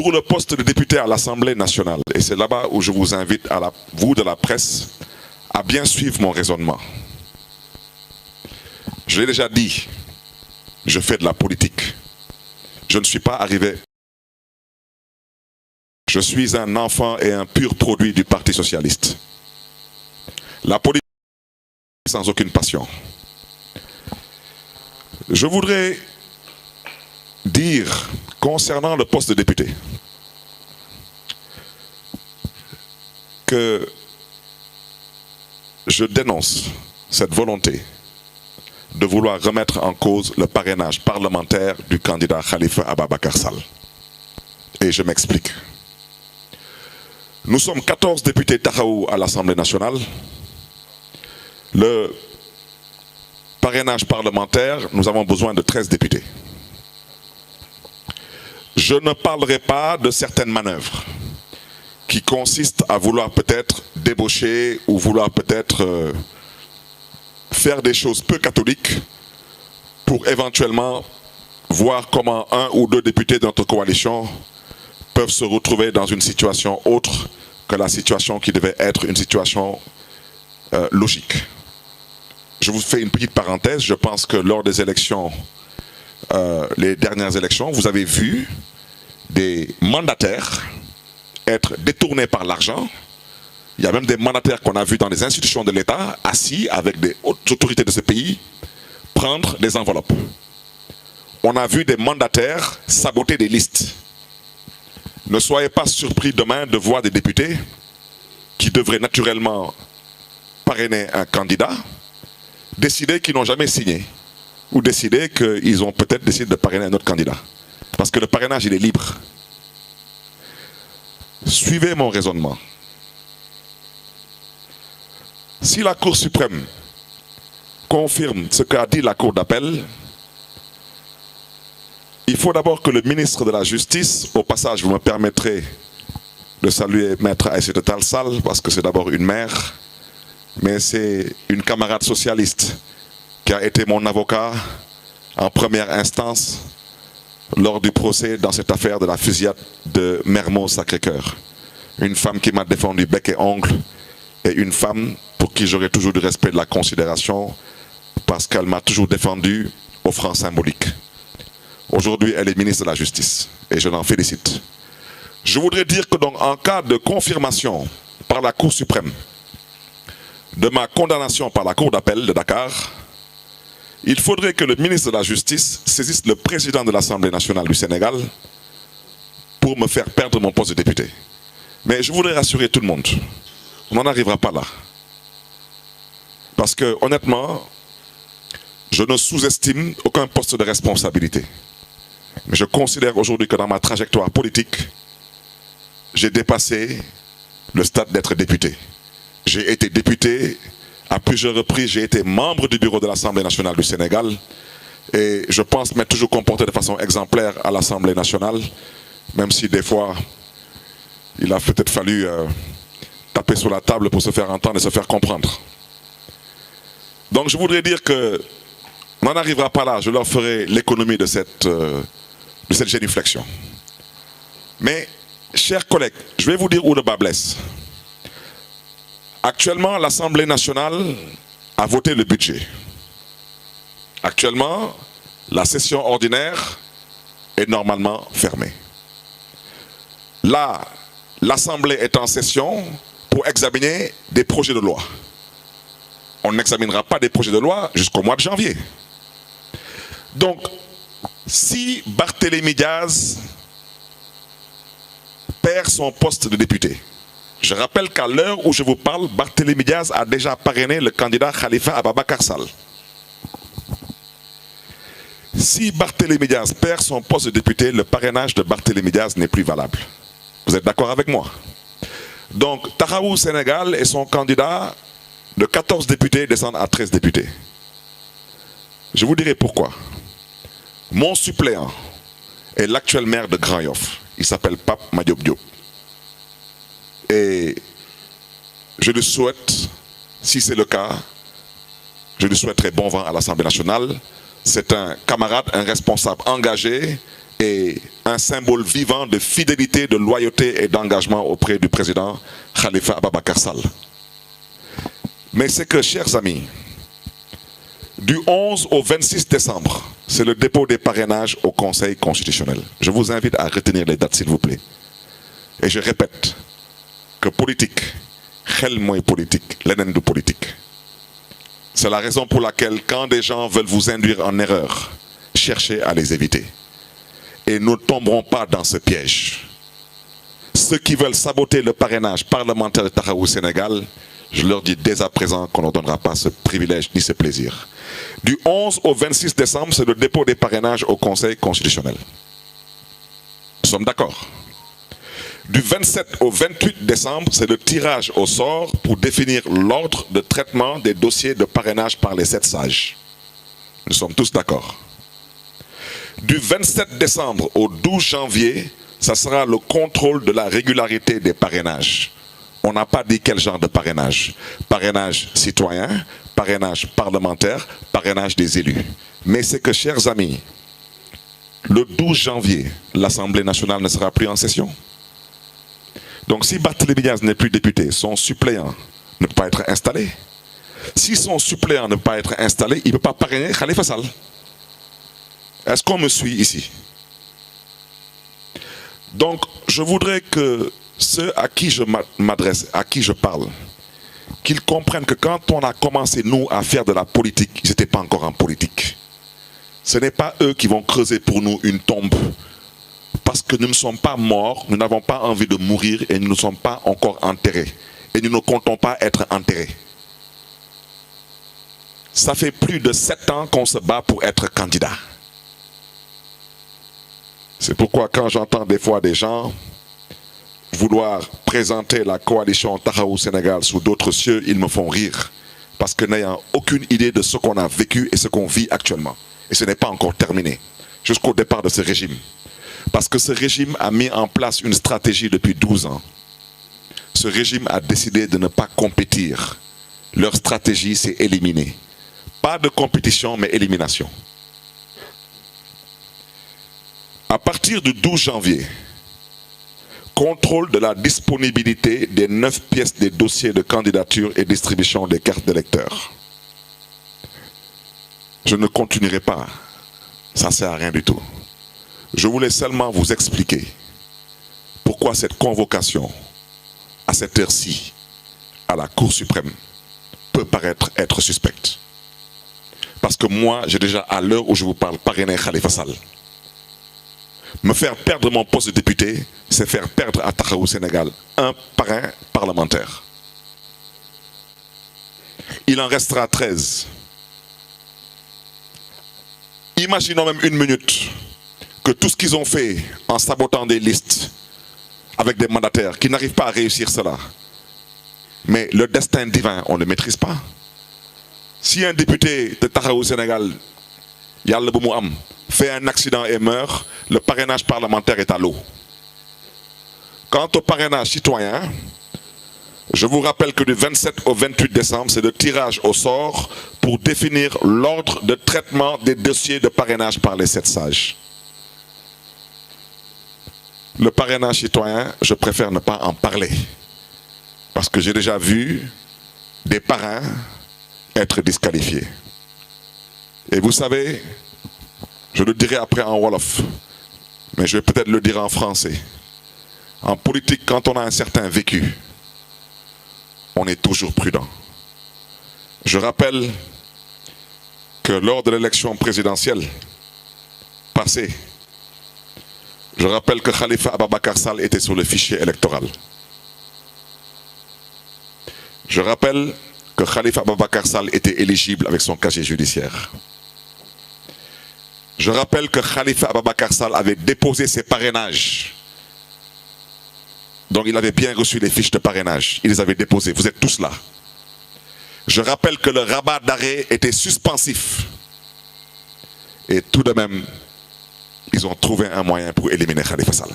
pour le poste de député à l'Assemblée nationale, et c'est là-bas où je vous invite, vous de la presse, à bien suivre mon raisonnement. Je l'ai déjà dit, je fais de la politique. Je ne suis pas arrivé. Je suis un enfant et un pur produit du Parti socialiste. La politique sans aucune passion. Je voudrais dire concernant le poste de député que je dénonce cette volonté de vouloir remettre en cause le parrainage parlementaire du candidat Khalifa Ababacar Sall. Et je m'explique. Nous sommes 14 députés Taxawu à l'Assemblée nationale. Le parrainage parlementaire, nous avons besoin de 13 députés. Je ne parlerai pas de certaines manœuvres qui consistent à vouloir peut-être débaucher ou vouloir peut-être faire des choses peu catholiques pour éventuellement voir comment un ou deux députés de notre coalition peuvent se retrouver dans une situation autre que la situation qui devait être une situation logique. Je vous fais une petite parenthèse. Je pense que lors des élections, les dernières élections, vous avez vu des mandataires être détournés par l'argent. Il y a même des mandataires qu'on a vus dans les institutions de l'État, assis avec des hautes autorités de ce pays, prendre des enveloppes. On a vu des mandataires saboter des listes. Ne soyez pas surpris demain de voir des députés qui devraient naturellement parrainer un candidat, décider qu'ils n'ont jamais signé, ou décider qu'ils ont peut-être décidé de parrainer un autre candidat. Parce que le parrainage, il est libre. Suivez mon raisonnement. Si la Cour suprême confirme ce qu'a dit la Cour d'appel, il faut d'abord que le ministre de la Justice, au passage vous me permettrez de saluer Maître Aïssata Tall Sall, parce que c'est d'abord une mère, mais c'est une camarade socialiste qui a été mon avocat en première instance lors du procès dans cette affaire de la fusillade de Mermoz-Sacré-Cœur. Une femme qui m'a défendu bec et ongle, et une femme pour qui j'aurai toujours du respect et de la considération parce qu'elle m'a toujours défendu au franc symbolique. Aujourd'hui, elle est ministre de la Justice et je l'en félicite. Je voudrais dire que donc en cas de confirmation par la Cour suprême de ma condamnation par la Cour d'appel de Dakar, il faudrait que le ministre de la Justice saisisse le président de l'Assemblée nationale du Sénégal pour me faire perdre mon poste de député. Mais je voudrais rassurer tout le monde. On n'en arrivera pas là. Parce que, honnêtement, je ne sous-estime aucun poste de responsabilité. Mais je considère aujourd'hui que dans ma trajectoire politique, j'ai dépassé le stade d'être député. J'ai été député à plusieurs reprises, j'ai été membre du bureau de l'Assemblée nationale du Sénégal et je pense m'être toujours comporté de façon exemplaire à l'Assemblée nationale, même si des fois, il a peut-être fallu taper sur la table pour se faire entendre et se faire comprendre. Donc je voudrais dire que on n'en arrivera pas là, je leur ferai l'économie de cette génuflexion. Mais, chers collègues, je vais vous dire où le bas blesse. Actuellement, l'Assemblée nationale a voté le budget. Actuellement, la session ordinaire est normalement fermée. Là, l'Assemblée est en session pour examiner des projets de loi. On n'examinera pas des projets de loi jusqu'au mois de janvier. Donc, si Barthélémy Diaz perd son poste de député, je rappelle qu'à l'heure où je vous parle, Barthélémy Diaz a déjà parrainé le candidat Khalifa Ababacar Sall. Si Barthélémy Diaz perd son poste de député, le parrainage de Barthélémy Diaz n'est plus valable. Vous êtes d'accord avec moi? Donc, Taxawu Sénégal et son candidat de 14 députés descendent à 13 députés. Je vous dirai pourquoi. Mon suppléant est l'actuel maire de Grand Yoff. Il s'appelle Pape Madiop Diop. Et je lui souhaite, si c'est le cas, je lui souhaiterai bon vent à l'Assemblée nationale. C'est un camarade, un responsable engagé et un symbole vivant de fidélité, de loyauté et d'engagement auprès du président Khalifa Ababakar Sall. Mais c'est que, chers amis, du 11 au 26 décembre, c'est le dépôt des parrainages au Conseil constitutionnel. Je vous invite à retenir les dates, s'il vous plaît. Et je répète que politique, xel mooy politique, leneen du politique. C'est la raison pour laquelle, quand des gens veulent vous induire en erreur, cherchez à les éviter. Et nous ne tomberons pas dans ce piège. Ceux qui veulent saboter le parrainage parlementaire de Taxawu Sénégal, je leur dis dès à présent qu'on ne leur donnera pas ce privilège ni ce plaisir. Du 11 au 26 décembre, c'est le dépôt des parrainages au Conseil constitutionnel. Nous sommes d'accord. Du 27 au 28 décembre, c'est le tirage au sort pour définir l'ordre de traitement des dossiers de parrainage par les 7 sages. Nous sommes tous d'accord. Du 27 décembre au 12 janvier, ça sera le contrôle de la régularité des parrainages. On n'a pas dit quel genre de parrainage. Parrainage citoyen, parrainage parlementaire, parrainage des élus. Mais c'est que, chers amis, le 12 janvier, l'Assemblée nationale ne sera plus en session. Donc si Barthélémy Diaz n'est plus député, son suppléant ne peut pas être installé. Si son suppléant ne peut pas être installé, il ne peut pas parrainer Khalifa Sall. Est-ce qu'on me suit ici? Donc je voudrais que ceux à qui je m'adresse, à qui je parle, qu'ils comprennent que quand on a commencé, nous, à faire de la politique, ils n'étaient pas encore en politique. Ce n'est pas eux qui vont creuser pour nous une tombe. Parce que nous ne sommes pas morts, nous n'avons pas envie de mourir et nous ne sommes pas encore enterrés. Et nous ne comptons pas être enterrés. Ça fait plus de 7 ans qu'on se bat pour être candidat. C'est pourquoi quand j'entends des fois des gens vouloir présenter la coalition Taxawu Sénégal sous d'autres cieux, ils me font rire. Parce que n'ayant aucune idée de ce qu'on a vécu et ce qu'on vit actuellement. Et ce n'est pas encore terminé. Jusqu'au départ de ce régime. Parce que ce régime a mis en place une stratégie depuis 12 ans. Ce régime a décidé de ne pas compétir. Leur stratégie, c'est éliminer. Pas de compétition, mais élimination. À partir du 12 janvier, contrôle de la disponibilité des 9 pièces des dossiers de candidature et distribution des cartes d'électeurs. Je ne continuerai pas. Ça ne sert à rien du tout. Je voulais seulement vous expliquer pourquoi cette convocation, à cette heure-ci, à la Cour suprême, peut paraître être suspecte. Parce que moi, j'ai déjà, à l'heure où je vous parle, parrainé Khalifa Sall. Me faire perdre mon poste de député, c'est faire perdre à Taxawu Sénégal un parrain parlementaire. Il en restera 13. Imaginons même une minute que tout ce qu'ils ont fait en sabotant des listes avec des mandataires qui n'arrivent pas à réussir cela. Mais le destin divin, on ne le maîtrise pas. Si un député de Taxawu Sénégal, Yalla bu mu am, fait un accident et meurt, le parrainage parlementaire est à l'eau. Quant au parrainage citoyen, je vous rappelle que du 27 au 28 décembre, c'est le tirage au sort pour définir l'ordre de traitement des dossiers de parrainage par les 7 sages. Le parrainage citoyen, je préfère ne pas en parler. Parce que j'ai déjà vu des parrains être disqualifiés. Et vous savez, je le dirai après en Wolof, mais je vais peut-être le dire en français. En politique, quand on a un certain vécu, on est toujours prudent. Je rappelle que lors de l'élection présidentielle passée, je rappelle que Khalifa Ababakar Sall était sur le fichier électoral. Je rappelle que Khalifa Ababakar Sall était éligible avec son casier judiciaire. Je rappelle que Khalifa Ababakar Sall avait déposé ses parrainages. Donc il avait bien reçu les fiches de parrainage. Il les avait déposées. Vous êtes tous là. Je rappelle que le rabat d'arrêt était suspensif. Et tout de même, ils ont trouvé un moyen pour éliminer Khalifa Sall.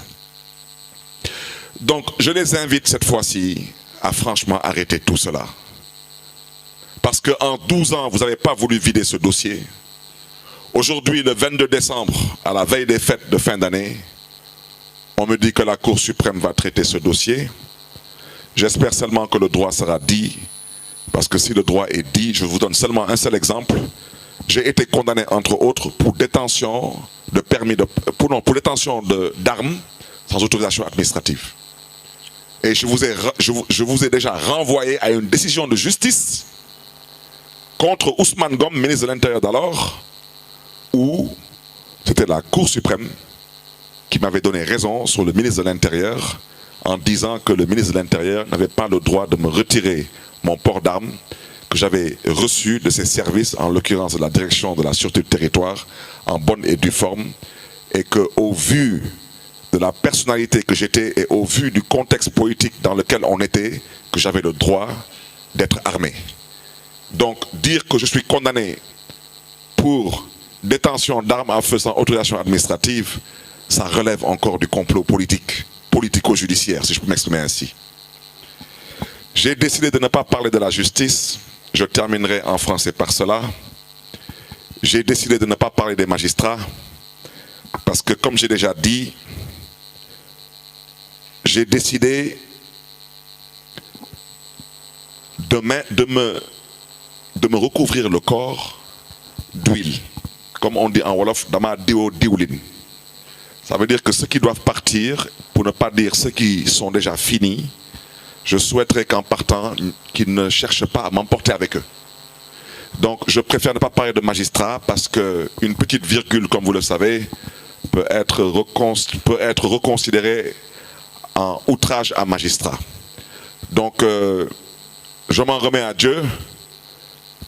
Donc je les invite cette fois-ci à franchement arrêter tout cela. Parce qu'en 12 ans, vous n'avez pas voulu vider ce dossier. Aujourd'hui, le 22 décembre, à la veille des fêtes de fin d'année, on me dit que la Cour suprême va traiter ce dossier. J'espère seulement que le droit sera dit, parce que si le droit est dit, je vous donne seulement un seul exemple. J'ai été condamné, entre autres, pour détention de permis de, pour détention d'armes sans autorisation administrative. Et je vous ai déjà renvoyé à une décision de justice contre Ousmane Ngom, ministre de l'Intérieur d'alors, où c'était la Cour suprême qui m'avait donné raison sur le ministre de l'Intérieur en disant que le ministre de l'Intérieur n'avait pas le droit de me retirer mon port d'armes que j'avais reçu de ses services, en l'occurrence de la direction de la sûreté du territoire, en bonne et due forme, et qu'au vu de la personnalité que j'étais et au vu du contexte politique dans lequel on était, que j'avais le droit d'être armé. Donc dire que je suis condamné pour détention d'armes à feu sans autorisation administrative, ça relève encore du complot politique, politico-judiciaire, si je peux m'exprimer ainsi. J'ai décidé de ne pas parler de la justice, je terminerai en français par cela. J'ai décidé de ne pas parler des magistrats, parce que comme j'ai déjà dit, j'ai décidé de me recouvrir le corps d'huile. Comme on dit en Wolof, dama diwo diwlin. Ça veut dire que ceux qui doivent partir, pour ne pas dire ceux qui sont déjà finis, je souhaiterais qu'en partant, qu'ils ne cherchent pas à m'emporter avec eux. Donc je préfère ne pas parler de magistrat parce qu'une petite virgule, comme vous le savez, peut être reconsidérée en outrage à magistrat. Donc je m'en remets à Dieu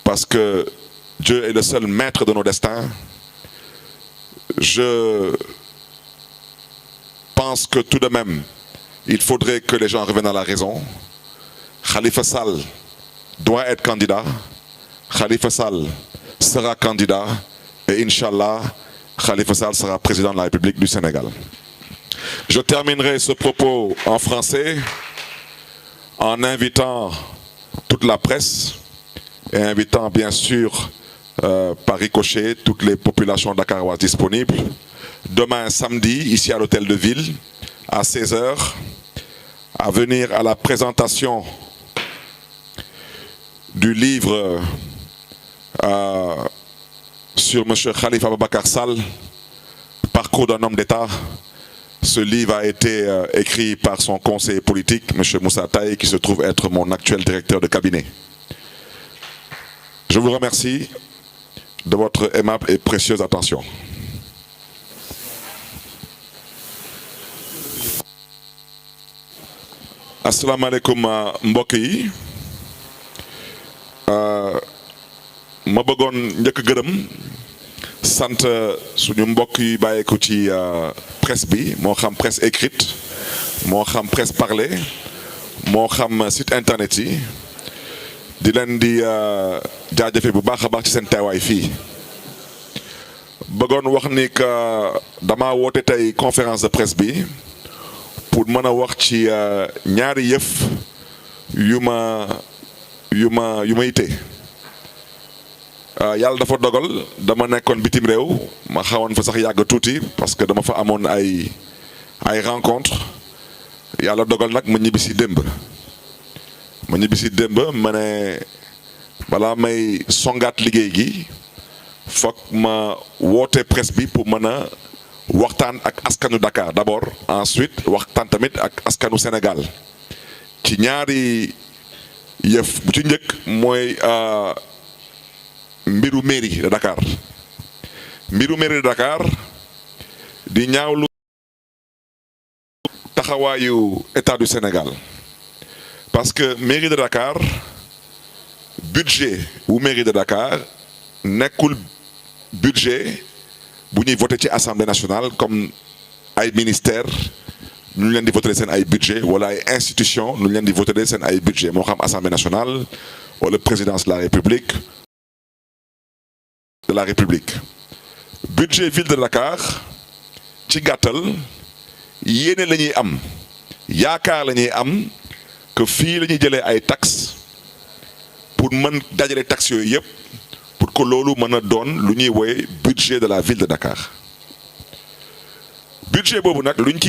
parce que Dieu est le seul maître de nos destins. Je pense que tout de même, il faudrait que les gens reviennent à la raison. Khalifa Sall doit être candidat. Khalifa Sall sera candidat. Et Inch'Allah, Khalifa Sall sera président de la République du Sénégal. Je terminerai ce propos en français en invitant toute la presse et invitant bien sûr par ricochet toutes les populations dakaroises disponibles. Demain samedi, ici à l'hôtel de ville, à 16 h, à venir à la présentation du livre sur M. Khalifa Ababacar Sall, Parcours d'un homme d'État. Ce livre a été écrit par son conseiller politique, M. Moussa Taye, qui se trouve être mon actuel directeur de cabinet. Je vous remercie de votre aimable et précieuse attention. Assalamu alaikum mbokk yi ma bëggoon njëkk gërëm sant suñu mbokk yi bàyyeeku ci presse bi moo xam presse écrite moo xam presse parlée moo xam site internet yi di leen di jaajëfe bu baax a baax ci seen teewaay fii bëggoon wax ni que dama woote tey conférence de presse bi pour mën a wax ci ñaari yëf yu ma ite yàlla dafa dogal dama nekkoon bitim réew ma xawoon fa sax yàgg tuuti parce que dama fa amoon ay rencontre yàlla dogal nag ma ñibbisi démb ma ne balaa may songaat liggéey gi foog ma woote presse bi pour mën a waxtaan ak askanu Dakar d'abord ensuite waxtaan tamit ak askanu Sénégal ci ñaari yëf bu ci njëkk mooy mbiru mairie de Dakar di ñaawlu taxawaayu état du Sénégal parce que mairie de Dakar budget wu mairie de Dakar nekkul budget bu ñuy voté ci assemblée nationale comme ay ministère ñu leen di voté seen ay budget wala ay institution ñu leen di voté seen ay budget moo xam assemblée nationale wala présidence de la république budget ville de Dakar ci gàttal yéene la ñuy am yaakaar la ñuy am que fii la ñuy jëlee ay taxes pour mën dajale taxes yooyu yëpp pour que loolu mën a doon lu ñuy woowee budget de la ville de Dakar budget boobu nag luñ ci